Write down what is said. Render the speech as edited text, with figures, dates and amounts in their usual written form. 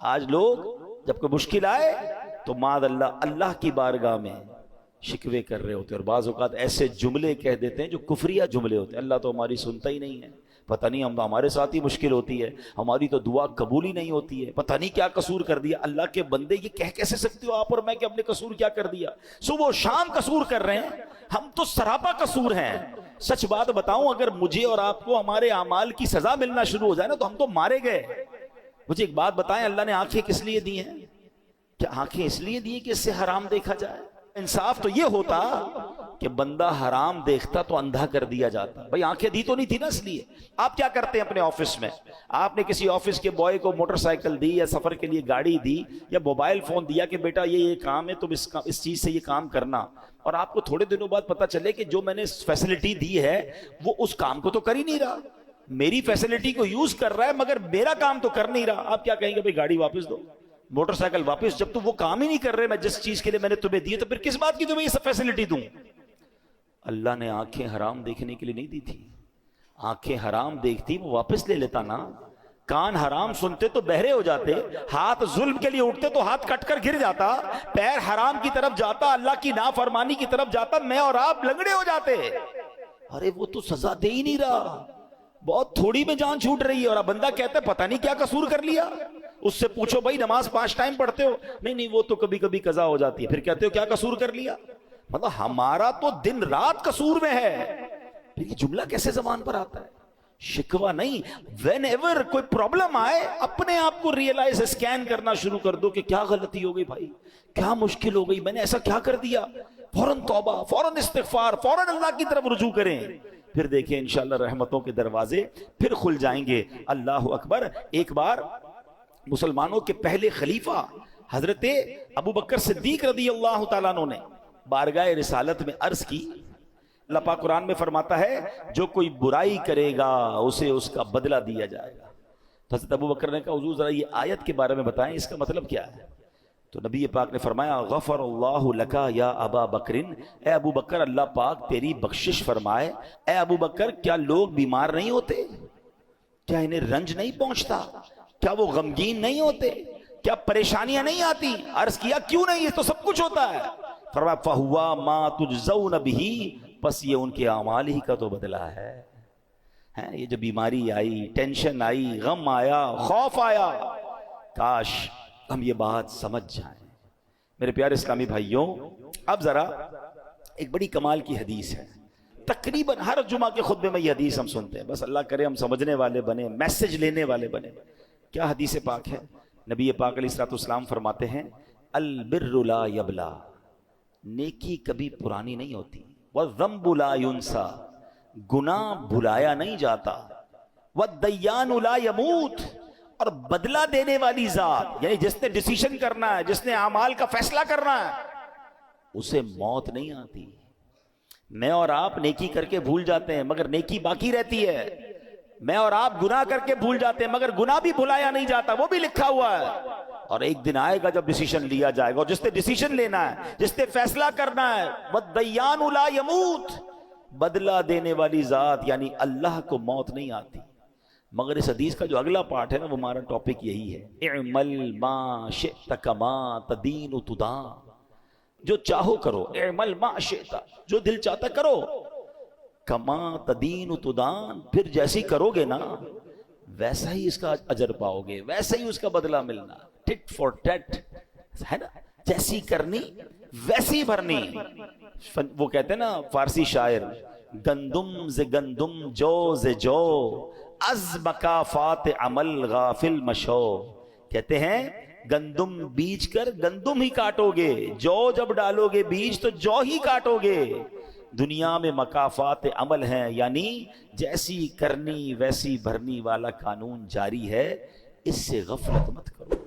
آج لوگ جب کوئی مشکل آئے تو معاذ اللہ اللہ کی بارگاہ میں شکوے کر رہے ہوتے ہیں، اور بعض اوقات ایسے جملے کہہ دیتے ہیں جو کفریہ جملے ہوتے ہیں، اللہ تو ہماری سنتا ہی نہیں ہے، پتہ نہیں ہمارے ساتھ ہی مشکل ہوتی ہے، ہماری تو دعا قبول ہی نہیں ہوتی ہے، پتہ نہیں کیا قصور کر دیا۔ اللہ کے بندے یہ کہہ کیسے سکتے ہو آپ اور میں کہ ہم نے قصور کیا کر دیا؟ صبح و شام قصور کر رہے ہیں، ہم تو سراپا قصور ہیں۔ سچ بات بتاؤں، اگر مجھے اور آپ کو ہمارے اعمال کی سزا ملنا شروع ہو جائے نا تو ہم تو مارے گئے۔ مجھے ایک بات بتائیں، اللہ نے آنکھیں کس لیے دی ہیں؟ کیا آنکھیں اس لیے دی کہ اس سے حرام دیکھا جائے؟ انصاف تو یہ ہوتا کہ بندہ حرام دیکھتا تو اندھا کر دیا جاتا۔ بھائی آنکھیں دی تو نہیں تھی نا اس لیے۔ آپ کیا کرتے ہیں اپنے آفس میں؟ آپ نے کسی آفس کے بوائے کو موٹر سائیکل دی یا سفر کے لیے گاڑی دی یا موبائل فون دیا کہ بیٹا یہ کام ہے، تم اس چیز سے یہ کام کرنا، اور آپ کو تھوڑے دنوں بعد پتا چلے کہ جو میں نے فیسلٹی دی ہے وہ اس کام کو تو کر ہی نہیں رہا، میری فیسلٹی کو یوز کر رہا ہے مگر میرا کام تو کر نہیں رہا۔ آپ کیا کہیں گے؟ بھائی گاڑی واپس دو، موٹر سائیکل واپس، جب تو وہ کام ہی نہیں کر رہے میں جس چیز کے لیے میں نے تمہیں دی، تو پھر کس بات کی تمہیں یہ سب فیسلٹی دوں؟ اللہ نے آنکھیں حرام دیکھنے کے لیے نہیں دی تھی، آنکھیں حرام دیکھتی وہ واپس لے لیتا نا، کان حرام سنتے تو بہرے ہو جاتے، ہاتھ ظلم کے لیے اٹھتے تو ہاتھ کٹ کر گر جاتا، پیر حرام کی طرف جاتا، اللہ کی نافرمانی کی طرف جاتا، میں اور آپ لنگڑے ہو جاتے۔ ارے وہ تو سزا دے ہی نہیں رہا، بہت تھوڑی میں جان چھوٹ رہی ہے، اور اب بندہ کہتا ہے پتہ نہیں کیا قصور کر لیا۔ اس سے پوچھو بھائی نماز 5 ٹائم پڑھتے ہو؟ نہیں وہ تو کبھی کبھی قضا ہو جاتی ہے۔ پھر کہتے ہو کیا قصور کر لیا؟ مطلب ہمارا تو دن رات قصور میں ہے۔ پھر یہ جملہ کیسے زبان پر آتا ہے؟ شکوہ نہیں، وین ایور کوئی پرابلم آئے اپنے آپ کو ریئلائز اسکین کرنا شروع کر دو کہ کیا غلطی ہو گئی بھائی، کیا مشکل ہو گئی، میں نے ایسا کیا کر دیا، فوراً توبہ، فوراً استغفار، فوراً اللہ کی طرف رجوع کریں۔ پھر دیکھیں انشاءاللہ رحمتوں کے دروازے پھر کھل جائیں گے۔ اللہ اکبر۔ ایک بار مسلمانوں کے پہلے خلیفہ حضرت ابو بکر صدیق رضی اللہ تعالیٰ عنہ نے بارگاہ رسالت میں عرض کی، اللہ پاک قرآن میں فرماتا ہے جو کوئی برائی کرے گا اسے اس کا بدلہ دیا جائے گا۔ تو حضرت ابو بکر نے کہا حضور ذرا یہ آیت کے بارے میں بتائیں، اس کا مطلب کیا ہے؟ تو نبی پاک نے فرمایا غفر اللہ لکا یا ابا بکرن، اے ابو بکر اللہ پاک تیری بخشش فرمائے۔ اے ابو بکر کیا لوگ بیمار نہیں ہوتے؟ کیا انہیں رنج نہیں پہنچتا؟ کیا وہ غمگین نہیں ہوتے؟ کیا پریشانیاں نہیں آتی؟ عرض کیا کیوں نہیں، یہ تو سب کچھ ہوتا ہے۔ فرمایا فہوا ما تجزون بہ، پس یہ ان کے اعمال ہی کا تو بدلہ ہے۔ یہ جو بیماری آئی، ٹینشن آئی، غم آیا، خوف آیا، کاش ہم یہ بات سمجھ جائیں۔ میرے پیارے اسلامی بھائیوں، اب ذرا ایک بڑی کمال کی حدیث ہے، تقریباً ہر جمعہ کے خطبے میں یہ حدیث ہم سنتے ہیں، بس اللہ کرے ہم سمجھنے والے بنے، میسج لینے والے بنے۔ کیا حدیث پاک ہے؟ نبی پاک علیہ الصلوۃ والسلام فرماتے ہیں البر لا یبلا، نیکی کبھی پرانی نہیں ہوتی، والذنب لا ینسا، گناہ بھلایا نہیں جاتا، والدیان لا یموت، اور بدلہ دینے والی ذات یعنی جس نے ڈیسیشن کرنا ہے، جس نے اعمال کا فیصلہ کرنا ہے، اسے موت نہیں آتی۔ میں اور آپ نیکی کر کے بھول جاتے ہیں مگر نیکی باقی رہتی ہے، میں اور آپ گناہ کر کے بھول جاتے ہیں مگر گناہ بھی بھلایا نہیں جاتا، وہ بھی لکھا ہوا ہے، اور ایک دن آئے گا جب ڈیسیشن لیا جائے گا، اور جس نے ڈیسیشن لینا ہے، جس نے فیصلہ کرنا ہے، والدیان لا یموت، بدلہ دینے والی ذات یعنی اللہ کو موت نہیں آتی۔ مگر اس حدیث کا جو اگلا پارٹ ہے نا، وہ ہمارا ٹاپک یہی ہے، اعمل ما شئت کما تدین تدان، جو چاہو کرو، اعمل ما شئت، جو دل چاہتا کرو، کما تدین تدان، پھر جیسی کرو گے نا ویسا ہی اس کا اجر پاؤ گے، ویسا ہی اس کا بدلہ ملنا، ٹٹ فور ٹٹ ہے نا، جیسی کرنی ویسی بھرنی۔ وہ کہتے ہیں نا فارسی شاعر، گندم ز گندم جو ز جو، از مکافات عمل غافل مشو، کہتے ہیں گندم بیج کر گندم ہی کاٹو گے، جو جب ڈالو گے بیج تو جو ہی کاٹو گے۔ دنیا میں مکافات عمل ہیں، یعنی جیسی کرنی ویسی بھرنی والا قانون جاری ہے، اس سے غفلت مت کرو۔